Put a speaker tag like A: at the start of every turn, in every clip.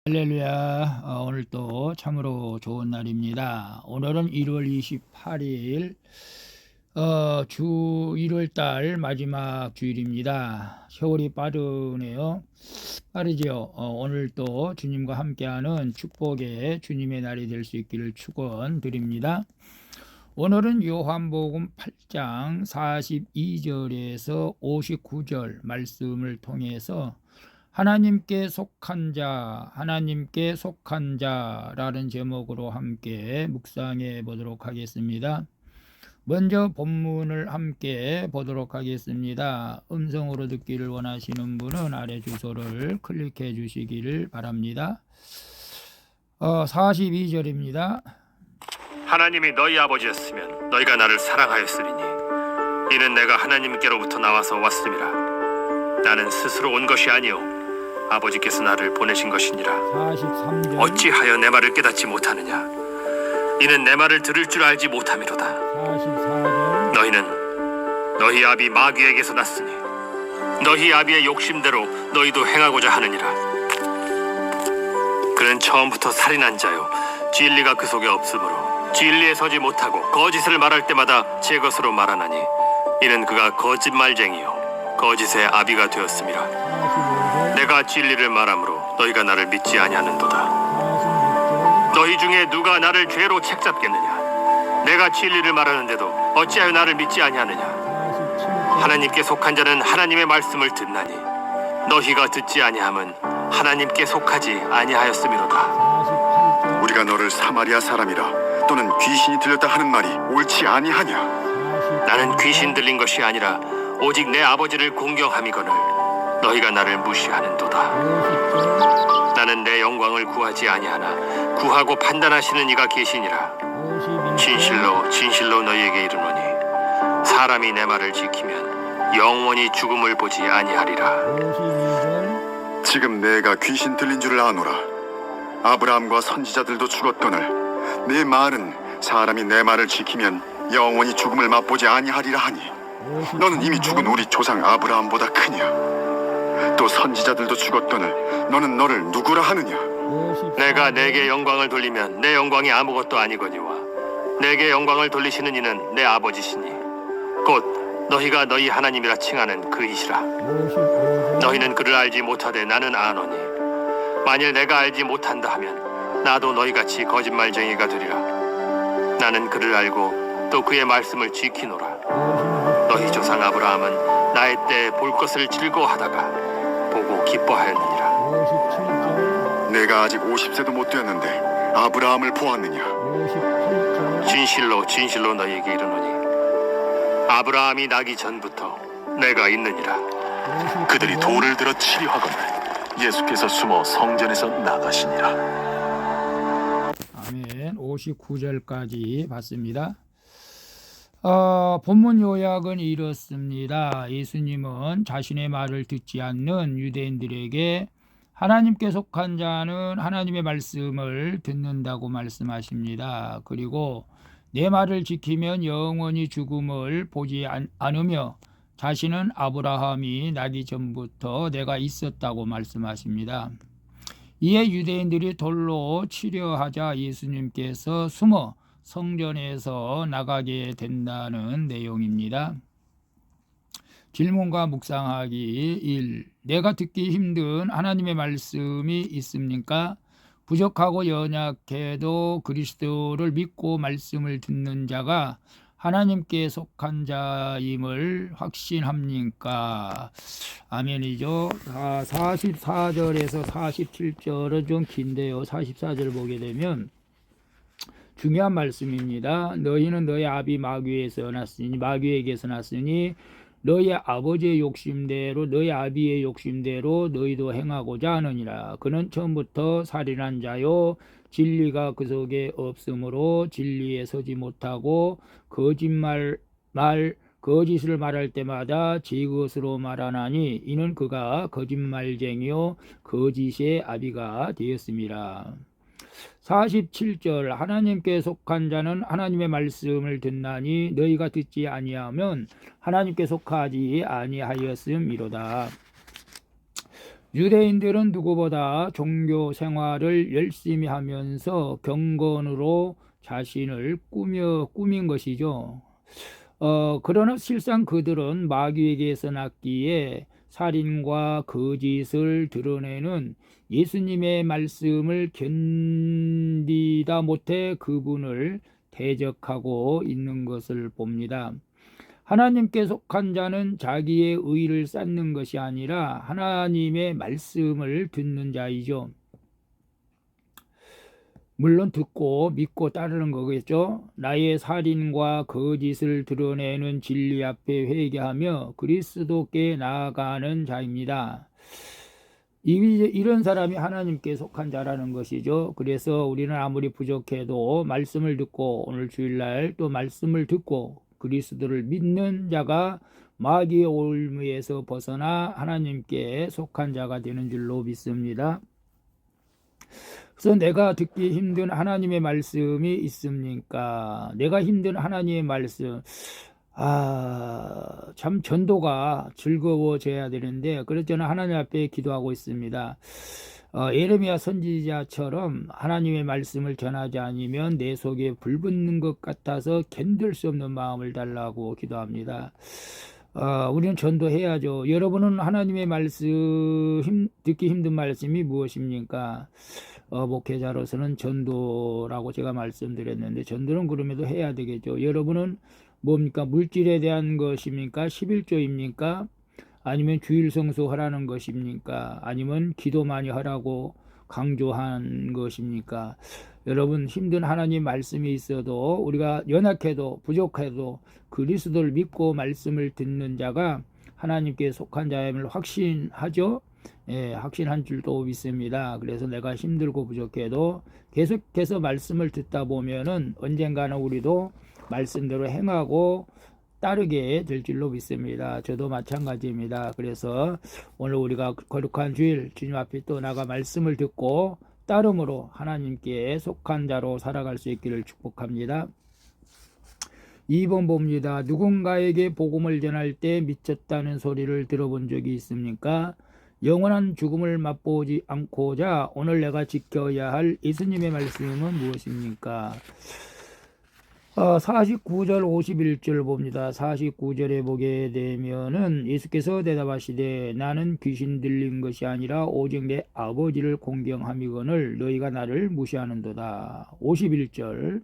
A: 할렐루야. 오늘 또 참으로 좋은 날입니다. 오늘은 1월 28일 주 1월달 마지막 주일입니다. 세월이 빠르네요. 빠르죠. 오늘 또 주님과 함께하는 축복의 주님의 날이 될 수 있기를 축원드립니다. 오늘은 요한복음 8장 42절에서 59절 말씀을 통해서 하나님께 속한 자라는 제목으로 함께 묵상해 보도록 하겠습니다. 먼저 본문을 함께 보도록 하겠습니다. 음성으로 듣기를 원하시는 분은 아래 주소를 클릭해 주시기를 바랍니다. 42절입니다.
B: 하나님이 너희 아버지였으면 너희가 나를 사랑하였으리니 이는 내가 하나님께로부터 나와서 왔음이라. 나는 스스로 온 것이 아니요 아버지께서 나를 보내신 것이니라.
A: 43절.
B: 어찌하여 내 말을 깨닫지 못하느냐? 이는 내 말을 들을 줄 알지 못함이로다.
A: 44절.
B: 너희는 너희 아비 마귀에게서 났으니 너희 아비의 욕심대로 너희도 행하고자 하느니라. 그는 처음부터 살인한 자요 진리가 그 속에 없으므로 진리에 서지 못하고 거짓을 말할 때마다 제 것으로 말하나니 이는 그가 거짓말쟁이요 거짓의 아비가 되었음이라.
A: 45절.
B: 내가 진리를 말함으로 너희가 나를 믿지 아니하는도다.
A: 46절.
B: 너희 중에 누가 나를 죄로 책잡겠느냐? 내가 진리를 말하는데도 어찌하여 나를 믿지 아니하느냐?
A: 47절.
B: 하나님께 속한 자는 하나님의 말씀을 듣나니 너희가 듣지 아니함은 하나님께 속하지 아니하였음이로다.
A: 48절.
C: 우리가 너를 사마리아 사람이라 또는 귀신이 들렸다 하는 말이 옳지 아니하냐?
B: 나는 귀신 들린 것이 아니라 오직 내 아버지를 공경함이거늘 너희가 나를 무시하는도다.
A: 50절.
B: 나는 내 영광을 구하지 아니하나 구하고 판단하시는 이가 계시니라.
A: 51절.
B: 진실로 진실로 너희에게 이르노니 사람이 내 말을 지키면 영원히 죽음을 보지 아니하리라.
A: 52절.
C: 지금 내가 귀신 들린 줄을 아노라. 아브라함과 선지자들도 죽었거늘 내 말은 사람이 내 말을 지키면 영원히 죽음을 맛보지 아니하리라 하니 너는 이미 죽은 우리 조상 아브라함보다 크냐? 또 선지자들도 죽었거늘 너는 너를 누구라 하느냐?
A: 54절.
B: 내가 내게 영광을 돌리면 내 영광이 아무것도 아니거니와 내게 영광을 돌리시는 이는 내 아버지시니 곧 너희가 너희 하나님이라 칭하는 그이시라.
A: 55절.
B: 너희는 그를 알지 못하되 나는 아노니 만일 내가 알지 못한다 하면 나도 너희같이 거짓말쟁이가 되리라. 나는 그를 알고 또 그의 말씀을 지키노라.
A: 56절.
B: 너희 조상 아브라함은 나의 때에 볼 것을 즐거워하다가 보고 기뻐하였느니라.
A: 57절.
C: 내가 아직 50세도 못 되었는데 아브라함을 보았느냐?
A: 58절.
B: 진실로 진실로 너희에게 이르노니 아브라함이 나기 전부터 내가 있느니라.
D: 그들이 돌을 들어 치려 하거늘 예수께서 숨어 성전에서 나가시니라.
A: 아멘. 59절까지 봤습니다. 본문 요약은 이렇습니다. 예수님은 자신의 말을 듣지 않는 유대인들에게 하나님께 속한 자는 하나님의 말씀을 듣는다고 말씀하십니다. 그리고 내 말을 지키면 영원히 죽음을 보지 않으며 자신은 아브라함이 나기 전부터 내가 있었다고 말씀하십니다. 이에 유대인들이 돌로 치려 하자 예수님께서 숨어 성전에서 나가게 된다는 내용입니다. 질문과 묵상하기 1. 내가 듣기 힘든 하나님의 말씀이 있습니까? 부족하고 연약해도 그리스도를 믿고 말씀을 듣는 자가 하나님께 속한 자임을 확신합니까? 아멘이죠. 44절에서 47절은 좀 긴데요. 44절 보게 되면 중요한 말씀입니다. 너희는 너희 아비 마귀에게서 났으니 너희 아버지의 욕심대로 너희 아비의 욕심대로 너희도 행하고자 하느니라. 그는 처음부터 살인한 자요 진리가 그 속에 없으므로 진리에 서지 못하고 거짓을 말할 때마다 제 것으로 말하나니 이는 그가 거짓말쟁이요 거짓의 아비가 되었습니다. 47절 하나님께 속한 자는 하나님의 말씀을 듣나니 너희가 듣지 아니하면 하나님께 속하지 아니하였음이로다. 유대인들은 누구보다 종교 생활을 열심히 하면서 경건으로 자신을 꾸민 것이죠. 그러나 실상 그들은 마귀에게서 났기에 살인과 거짓을 드러내는 예수님의 말씀을 견디다 못해 그분을 대적하고 있는 것을 봅니다. 하나님께 속한 자는 자기의 의를 쌓는 것이 아니라 하나님의 말씀을 듣는 자이죠. 물론 듣고 믿고 따르는 거겠죠. 나의 살인과 거짓을 드러내는 진리 앞에 회개하며 그리스도께 나아가는 자입니다. 이런 사람이 하나님께 속한 자라는 것이죠. 그래서 우리는 아무리 부족해도 말씀을 듣고 오늘 주일날 또 말씀을 듣고 그리스도를 믿는 자가 마귀의 올무에서 벗어나 하나님께 속한 자가 되는 줄로 믿습니다. 그래서 내가 듣기 힘든 하나님의 말씀이 있습니까? 내가 힘든 하나님의 말씀, 참 전도가 즐거워져야 되는데 그래서 저는 하나님 앞에 기도하고 있습니다. 예레미야 선지자처럼 하나님의 말씀을 전하지 않으면 내 속에 불 붙는 것 같아서 견딜 수 없는 마음을 달라고 기도합니다. 우리는 전도해야죠. 여러분은 하나님의 말씀 듣기 힘든 말씀이 무엇입니까? 목회자로서는 전도라고 제가 말씀드렸는데 전도는 그럼에도 해야 되겠죠. 여러분은 뭡니까? 물질에 대한 것입니까? 11조입니까? 아니면 주일 성수하라는 것입니까? 아니면 기도 많이 하라고 강조한 것입니까? 여러분 힘든 하나님 말씀이 있어도 우리가 연약해도 부족해도 그리스도를 믿고 말씀을 듣는 자가 하나님께 속한 자임을 확신하죠. 확신한 줄도 믿습니다. 그래서 내가 힘들고 부족해도 계속해서 말씀을 듣다 보면은 언젠가는 우리도 말씀대로 행하고 따르게 될 줄로 믿습니다. 저도 마찬가지입니다. 그래서 오늘 우리가 거룩한 주일 주님 앞에 또 나가 말씀을 듣고 따름으로 하나님께 속한 자로 살아갈 수 있기를 축복합니다. 2번 봅니다. 누군가에게 복음을 전할 때 미쳤다는 소리를 들어본 적이 있습니까? 영원한 죽음을 맛보지 않고자 오늘 내가 지켜야 할 예수님의 말씀은 무엇입니까? 49절 51절 봅니다. 49절에 보게 되면은 예수께서 대답하시되 나는 귀신 들린 것이 아니라 오직 내 아버지를 공경함이거늘 너희가 나를 무시하는도다. 51절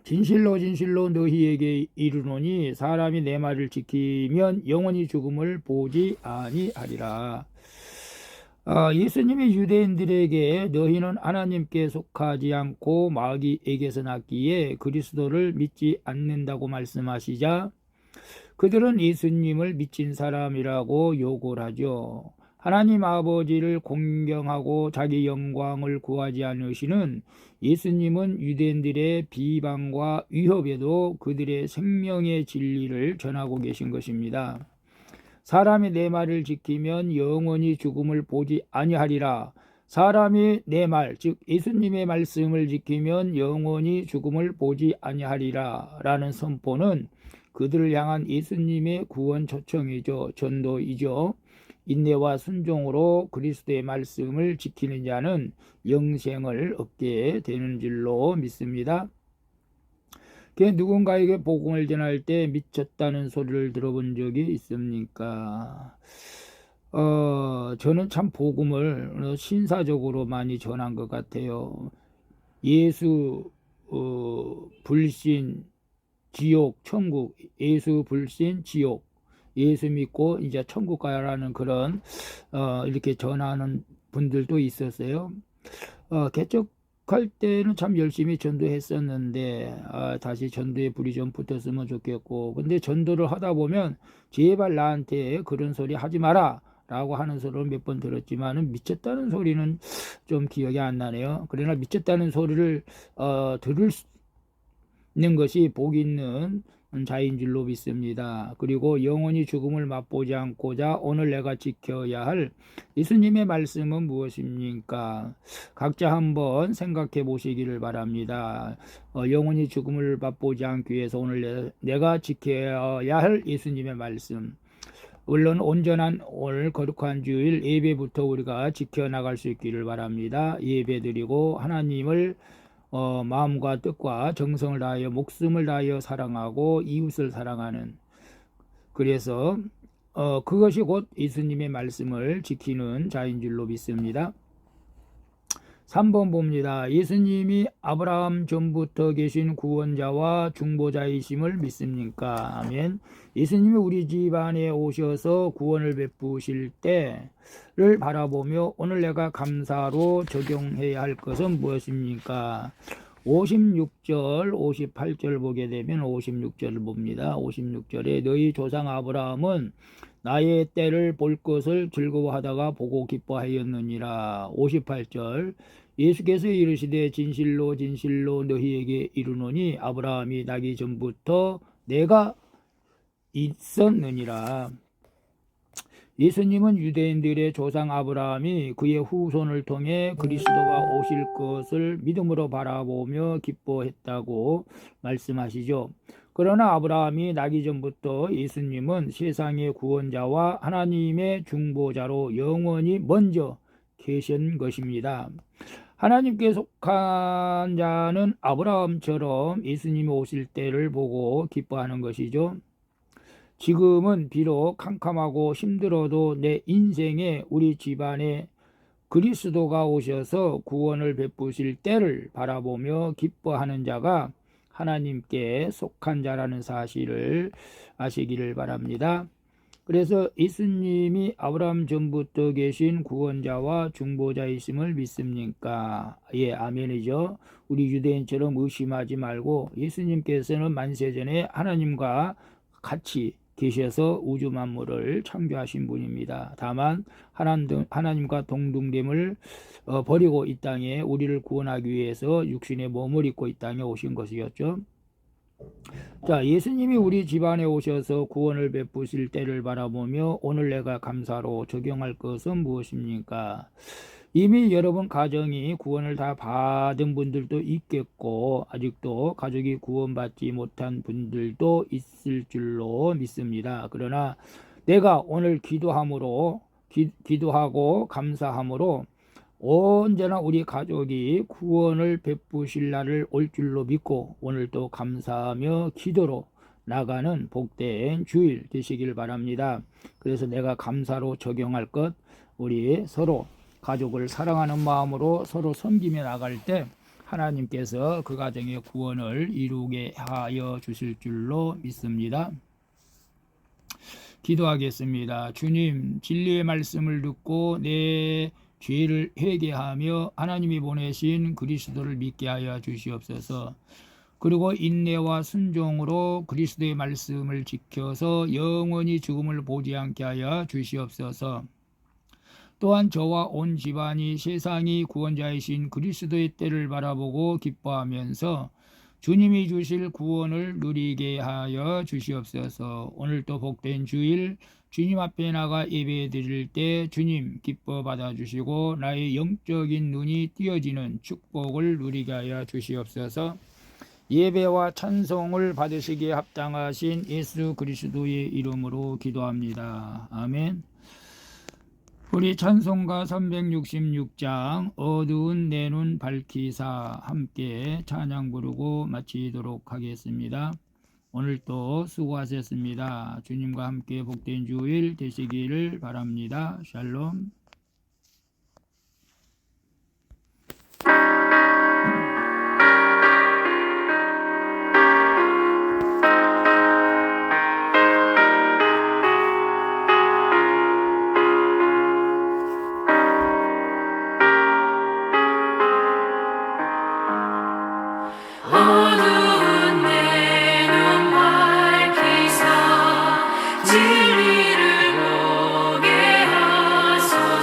A: 진실로 진실로 너희에게 이르노니 사람이 내 말을 지키면 영원히 죽음을 보지 아니하리라. 예수님이 유대인들에게 너희는 하나님께 속하지 않고 마귀에게서 났기에 그리스도를 믿지 않는다고 말씀하시자 그들은 예수님을 미친 사람이라고 욕을 하죠. 하나님 아버지를 공경하고 자기 영광을 구하지 않으시는 예수님은 유대인들의 비방과 위협에도 그들의 생명의 진리를 전하고 계신 것입니다. 사람이 내 말을 지키면 영원히 죽음을 보지 아니하리라. 사람이 내 말, 즉 예수님의 말씀을 지키면 영원히 죽음을 보지 아니하리라 라는 선포는 그들을 향한 예수님의 구원 초청이죠. 전도이죠. 인내와 순종으로 그리스도의 말씀을 지키는 자는 영생을 얻게 되는 줄로 믿습니다. 누군가에게 복음을 전할 때 미쳤다는 소리를 들어본 적이 있습니까? 저는 참 복음을 신사적으로 많이 전한 것 같아요. 예수, 불신, 지옥, 천국, 예수, 불신, 지옥, 예수 믿고 이제 천국 가라는 그런 이렇게 전하는 분들도 있었어요. 개척할 때는 참 열심히 전도했었는데 다시 전도에 불이 좀 붙었으면 좋겠고 근데 전도를 하다 보면 제발 나한테 그런 소리 하지 마라 라고 하는 소리를 몇 번 들었지만은 미쳤다는 소리는 좀 기억이 안 나네요. 그러나 미쳤다는 소리를 들을 수 있는 것이 복 있는 자인 줄로 믿습니다. 그리고 영원히 죽음을 맛보지 않고자 오늘 내가 지켜야 할 예수님의 말씀은 무엇입니까? 각자 한번 생각해 보시기를 바랍니다. 영원히 죽음을 맛보지 않기 위해서 오늘 내가 지켜야 할 예수님의 말씀. 물론 온전한 오늘 거룩한 주일 예배부터 우리가 지켜나갈 수 있기를 바랍니다. 예배드리고 하나님을 마음과 뜻과 정성을 다하여 목숨을 다하여 사랑하고 이웃을 사랑하는, 그래서 그것이 곧 예수님의 말씀을 지키는 자인 줄로 믿습니다. 3번 봅니다. 예수님이 아브라함 전부터 계신 구원자와 중보자이심을 믿습니까? 아멘. 예수님이 우리 집안에 오셔서 구원을 베푸실 때를 바라보며 오늘 내가 감사로 적용해야 할 것은 무엇입니까? 56절, 58절 보게 되면 56절을 봅니다. 56절에 너희 조상 아브라함은 나의 때를 볼 것을 즐거워하다가 보고 기뻐하였느니라. 58절 예수께서 이르시되 진실로 진실로 너희에게 이르노니 아브라함이 나기 전부터 내가 있었느니라. 예수님은 유대인들의 조상 아브라함이 그의 후손을 통해 그리스도가 오실 것을 믿음으로 바라보며 기뻐했다고 말씀하시죠. 그러나 아브라함이 나기 전부터 예수님은 세상의 구원자와 하나님의 중보자로 영원히 먼저 계신 것입니다. 하나님께 속한 자는 아브라함처럼 예수님이 오실 때를 보고 기뻐하는 것이죠. 지금은 비록 캄캄하고 힘들어도 내 인생에 우리 집안에 그리스도가 오셔서 구원을 베푸실 때를 바라보며 기뻐하는 자가 하나님께 속한 자라는 사실을 아시기를 바랍니다. 그래서 예수님이 아브라함 전부터 계신 구원자와 중보자이심을 믿습니까? 예, 아멘이죠. 우리 유대인처럼 의심하지 말고 예수님께서는 만세전에 하나님과 같이 계셔서 우주 만물을 창조하신 분입니다. 다만 하나님과 동등됨을 버리고 이 땅에 우리를 구원하기 위해서 육신의 몸을 입고 이 땅에 오신 것이었죠. 자, 예수님이 우리 집안에 오셔서 구원을 베푸실 때를 바라보며 오늘 내가 감사로 적용할 것은 무엇입니까? 이미 여러분 가정이 구원을 다 받은 분들도 있겠고 아직도 가족이 구원받지 못한 분들도 있을 줄로 믿습니다. 그러나 내가 오늘 기도하고 감사함으로 언제나 우리 가족이 구원을 베푸실 날을 올 줄로 믿고 오늘도 감사하며 기도로 나가는 복된 주일 되시길 바랍니다. 그래서 내가 감사로 적용할 것, 우리 서로 가족을 사랑하는 마음으로 서로 섬기며 나갈 때 하나님께서 그 가정의 구원을 이루게 하여 주실 줄로 믿습니다. 기도하겠습니다. 주님, 진리의 말씀을 듣고 내 죄를 회개하며 하나님이 보내신 그리스도를 믿게 하여 주시옵소서. 그리고 인내와 순종으로 그리스도의 말씀을 지켜서 영원히 죽음을 보지 않게 하여 주시옵소서. 또한 저와 온 집안이 세상이 구원자이신 그리스도의 때를 바라보고 기뻐하면서 주님이 주실 구원을 누리게 하여 주시옵소서. 오늘도 복된 주일 주님 앞에 나가 예배 드릴 때 주님 기뻐 받아주시고 나의 영적인 눈이 띄어지는 축복을 누리게 하여 주시옵소서. 예배와 찬송을 받으시기에 합당하신 예수 그리스도의 이름으로 기도합니다. 아멘. 우리 찬송가 366장 어두운 내 눈 밝히사 함께 찬양 부르고 마치도록 하겠습니다. 오늘도 수고하셨습니다. 주님과 함께 복된 주일 되시기를 바랍니다. 샬롬.
E: 어두운 내 눈 밝히사 진리를 보게 하소서.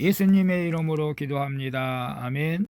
A: 예수님의 이름으로 기도합니다. 아멘.